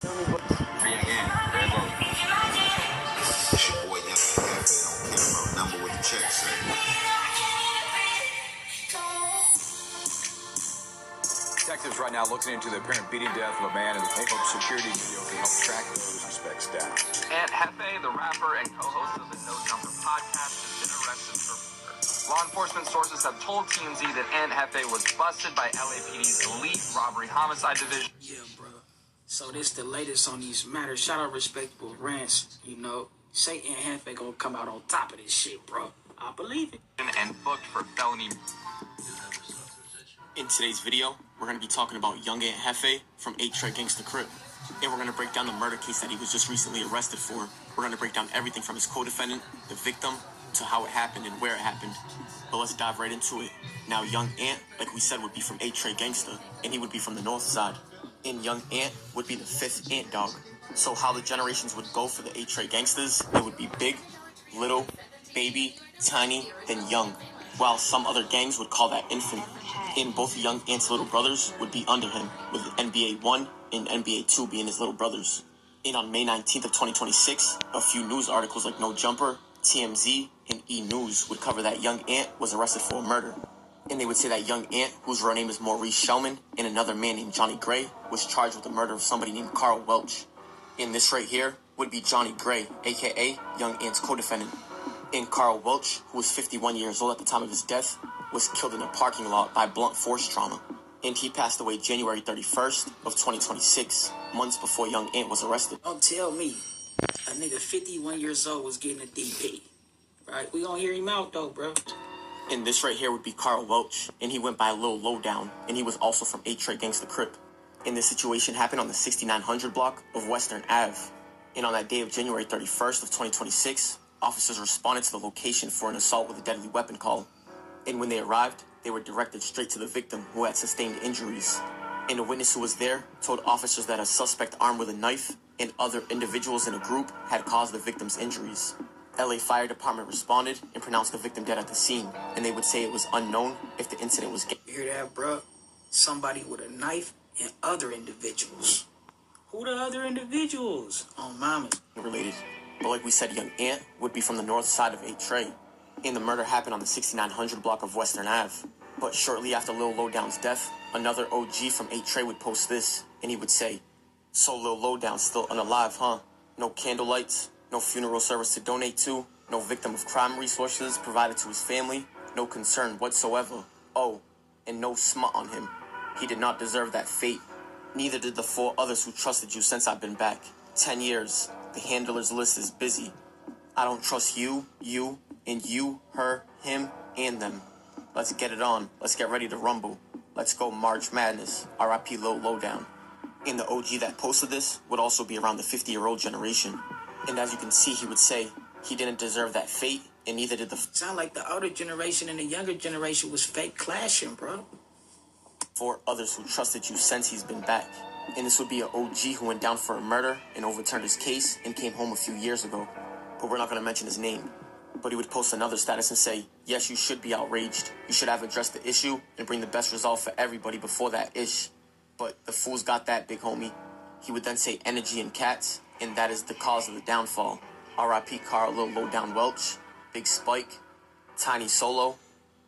It's your boy Young Jefe. Don't care about number what the check say. Detectives right now looking into the apparent beating death of a man, and they hope security video can help track those suspects down. And Jefe, the rapper and co-host of the No Jumper podcast, has been arrested for murder. Law enforcement sources have told TMZ that Aunt Jefe was busted by LAPD's elite robbery homicide division. Yeah, bro. So this the latest on these matters. Shout out Respectable Rants, Say Aunt Jefe gonna come out on top of this shit, bro. I believe it. And booked for felony. In today's video, we're going to be talking about young Aunt Jefe from 8-Tre Gangsta Crip. And we're going to break down the murder case that he was just recently arrested for. We're going to break down everything from his co-defendant, the victim, to how it happened and where it happened. But let's dive right into it. Now, young Aunt, like we said, would be from 8-Tre Gangsta, and he would be from the north side. And young Aunt would be the fifth Ant dog. So how the generations would go for the 8-Tre Gangsters, it would be big, little, baby, tiny, then young. While some other gangs would call that infant. And both young Ant's little brothers would be under him, with NBA 1 and NBA 2 being his little brothers. And on May 19th of 2026, a few news articles like No Jumper, TMZ, and E! News would cover that young Ant was arrested for a murder. And they would say that young Ant, whose real name is Maurice Shellman, and another man named Johnny Gray, was charged with the murder of somebody named Carl Welch. And this right here would be Johnny Gray, aka young Ant's co-defendant. And Carl Welch, who was 51 years old at the time of his death, was killed in a parking lot by blunt force trauma. And he passed away January 31st of 2026, months before young Ant was arrested. Don't tell me a nigga 51 years old was getting a DP. Right? We gonna hear him out though, bro. And this right here would be Carl Welch, and he went by Lil Lowdown, and he was also from 8-Tre Gangsta Crip. And this situation happened on the 6900 block of Western Ave. And on that day of January 31st of 2026, officers responded to the location for an assault with a deadly weapon call. And when they arrived, they were directed straight to the victim, who had sustained injuries. And a witness who was there told officers that a suspect armed with a knife and other individuals in a group had caused the victim's injuries. LA Fire Department responded and pronounced the victim dead at the scene, and they would say it was unknown if the incident was... You hear that, bro? Somebody with a knife and other individuals. Who the other individuals? On mama. Related. But like we said, young Ant would be from the north side of 8-Tre. And the murder happened on the 6900 block of Western Ave. But shortly after Lil Lowdown's death, another OG from 8-Tre would post this, and he would say, "So Lil Lowdown's still unalive, huh? No candlelights, no funeral service to donate to, no victim of crime resources provided to his family, no concern whatsoever. Oh, and no smut on him. He did not deserve that fate. Neither did the 4 others who trusted you since I've been back. 10 years. The handler's list is busy. I don't trust you, and you, her, him, and them. Let's get it on. Let's get ready to rumble. Let's go March Madness. R.I.P. Lil Lowdown." And the OG that posted this would also be around the 50-year-old generation. And as you can see, he would say he didn't deserve that fate, and neither did the... Sound like the older generation and the younger generation was fake clashing, bro. 4 others who trusted you since he's been back. And this would be an OG who went down for a murder and overturned his case and came home a few years ago. But we're not going to mention his name. But he would post another status and say, "Yes, you should be outraged. You should have addressed the issue and bring the best result for everybody before that ish. But the fools got that, big homie." He would then say energy and cats, and that is the cause of the downfall. R.I.P. Carl Lil Lowdown Welch, Big Spike, Tiny Solo,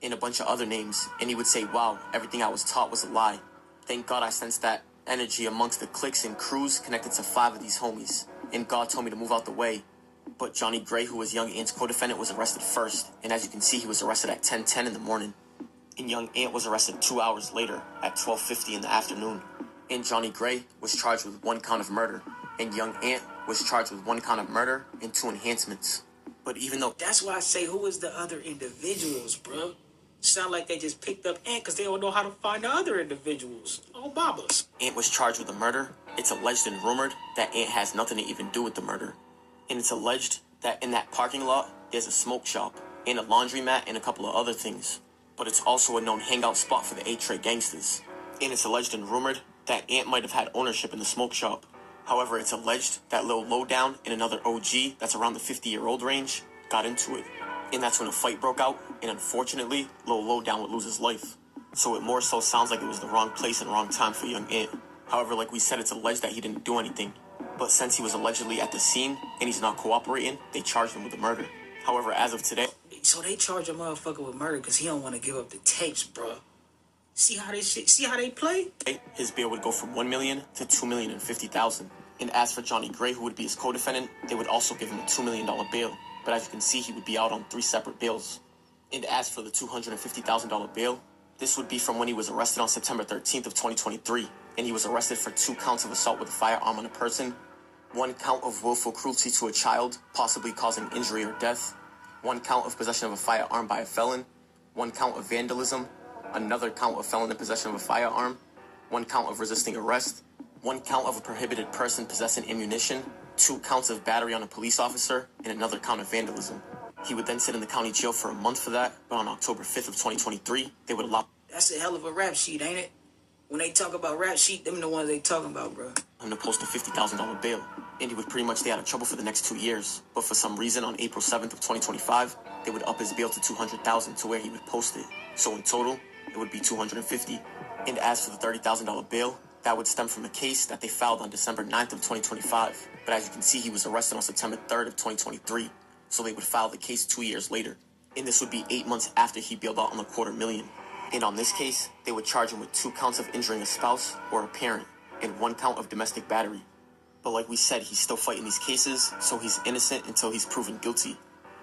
and a bunch of other names. And he would say, "Wow, everything I was taught was a lie. Thank God I sensed that energy amongst the cliques and crews connected to 5 of these homies. And God told me to move out the way." But Johnny Gray, who was young Ant's co-defendant, was arrested first. And as you can see, he was arrested at 10:10 in the morning. And young Ant was arrested 2 hours later at 12:50 in the afternoon. And Johnny Gray was charged with 1 count of murder. And young Ant was charged with 1 count of murder and 2 enhancements. But even though... That's why I say, who is the other individuals, bro? Sound like they just picked up Ant because they don't know how to find the other individuals. Oh, babas. Ant was charged with the murder. It's alleged and rumored that Ant has nothing to even do with the murder. And it's alleged that in that parking lot, there's a smoke shop, and a laundromat, and a couple of other things. But it's also a known hangout spot for the 8-Tre Gangsters. And it's alleged and rumored that Ant might have had ownership in the smoke shop. However, it's alleged that Lil Lowdown and another OG that's around the 50-year-old range got into it. And that's when a fight broke out, and unfortunately, Lil Lowdown would lose his life. So it more so sounds like it was the wrong place and wrong time for young Ant. However, like we said, it's alleged that he didn't do anything. But since he was allegedly at the scene and he's not cooperating, they charged him with the murder. However, as of today... So they charge a motherfucker with murder because he don't want to give up the tapes, bro. See how they play? His bail would go from $1 million to $2,050,000. And as for Johnny Gray, who would be his co-defendant, they would also give him a $2 million bail. But as you can see, he would be out on 3 separate bails. And as for the $250,000 bail, this would be from when he was arrested on September 13th of 2023. And he was arrested for 2 counts of assault with a firearm on a person, 1 count of willful cruelty to a child, possibly causing injury or death, 1 count of possession of a firearm by a felon, 1 count of vandalism, another count of felon in possession of a firearm, 1 count of resisting arrest, 1 count of a prohibited person possessing ammunition, 2 counts of battery on a police officer, and another count of vandalism. He would then sit in the county jail for a month for that, but on October 5th of 2023, they would allow... That's a hell of a rap sheet, ain't it? When they talk about rap sheet, them the ones they talking about, bro. ...him to post a $50,000 bail, and he would pretty much stay out of trouble for the next 2 years. But for some reason, on April 7th of 2025, they would up his bail to $200,000 to where he would post it. So in total, it would be $250,000. And as for the $30,000 bail, that would stem from a case that they filed on December 9th of 2025. But as you can see, he was arrested on September 3rd of 2023. So they would file the case 2 years later. And this would be 8 months after he bailed out on the $250,000. And on this case, they would charge him with 2 counts of injuring a spouse or a parent and 1 count of domestic battery. But like we said, he's still fighting these cases, so he's innocent until he's proven guilty.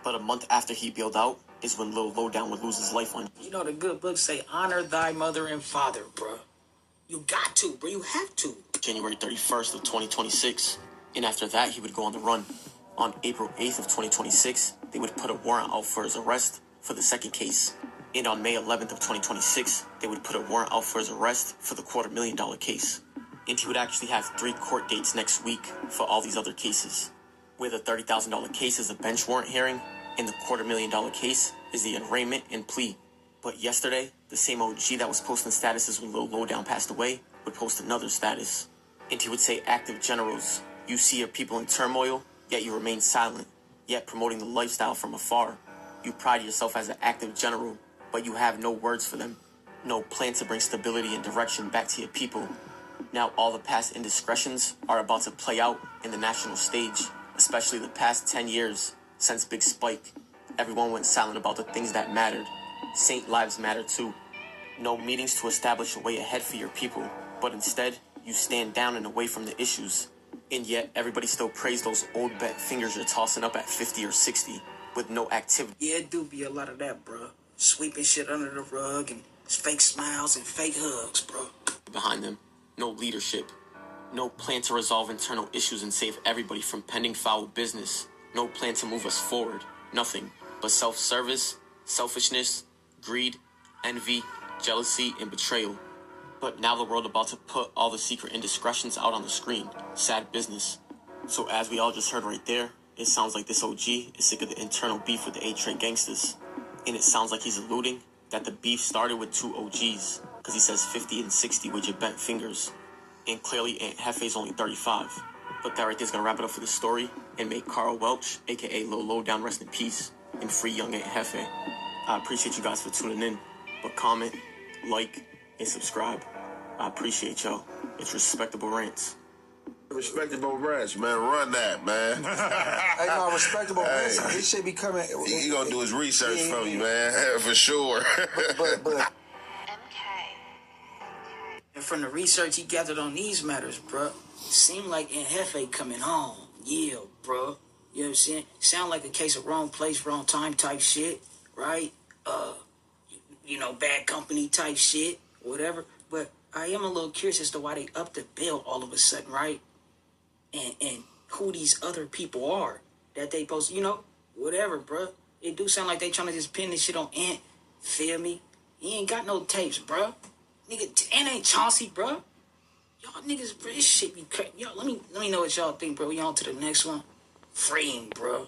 But a month after he bailed out is when Lil Lowdown would lose his life on... You know the good books say, honor thy mother and father, bro. You got to, bro. You have to. January 31st of 2026. And after that, he would go on the run. On April 8th of 2026, they would put a warrant out for his arrest for the second case. And on May 11th of 2026, they would put a warrant out for his arrest for the $250,000 case. And he would actually have 3 court dates next week for all these other cases, where the $30,000 case is a bench warrant hearing, and the $250,000 case is the arraignment and plea. But yesterday, the same OG that was posting statuses when Lil Lowdown passed away would post another status. And he would say, active generals, you see your people in turmoil, yet you remain silent, yet promoting the lifestyle from afar. You pride yourself as an active general, but you have no words for them. No plan to bring stability and direction back to your people. Now all the past indiscretions are about to play out in the national stage, especially the past 10 years since Big Spike. Everyone went silent about the things that mattered. Saint lives matter too. No meetings to establish a way ahead for your people, but instead, you stand down and away from the issues. And yet, everybody still praise those old bet fingers you're tossing up at 50 or 60 with no activity. Yeah, it do be a lot of that, bro. Sweeping shit under the rug and fake smiles and fake hugs, bro. Behind them, no leadership. No plan to resolve internal issues and save everybody from pending foul business. No plan to move us forward. Nothing but self-service, selfishness, greed, envy, jealousy, and betrayal. But now the world about to put all the secret indiscretions out on the screen. Sad business. So as we all just heard right there, it sounds like this OG is sick of the internal beef with the A-Trade gangsters. And it sounds like he's alluding that the beef started with 2 OGs, because he says 50 and 60 with your bent fingers. And clearly Aunt Hefe's only 35. But that right there's gonna wrap it up for this story and make Carl Welch, aka Lil Lowdown, rest in peace, and free young Aunt Jefe. I appreciate you guys for tuning in, but comment, like, and subscribe. I appreciate y'all. It's Respectable Rants. Respectable Rants, man. Run that, man. Hey, no, Respectable Rants. This shit be coming. He gonna do his research for you, man. For sure. But And from the research he gathered on these matters, bro, seemed like Aunt Jefe coming home. Yeah, bro. You know what I'm saying? Sound like a case of wrong place, wrong time type shit, right? You know, bad company type shit, whatever. But I am a little curious as to why they upped the bill all of a sudden, right? And who these other people are that they post, you know, whatever, bro. It do sound like they trying to just pin this shit on Ant. Feel me? He ain't got no tapes, bro. Nigga, Ant ain't Chauncey, bro. Y'all niggas, bro, this shit be crazy. Y'all, let me know what y'all think, bro. We on to the next one. Free him, bro.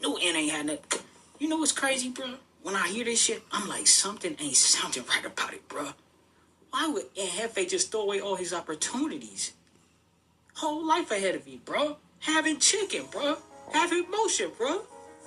No Ant ain't had nothing. You know what's crazy, bro? When I hear this shit, I'm like, something ain't sounding right about it, bro. Why would Aunt Jefe just throw away all his opportunities? Whole life ahead of you, bro. Having chicken, bro. Having motion, bro.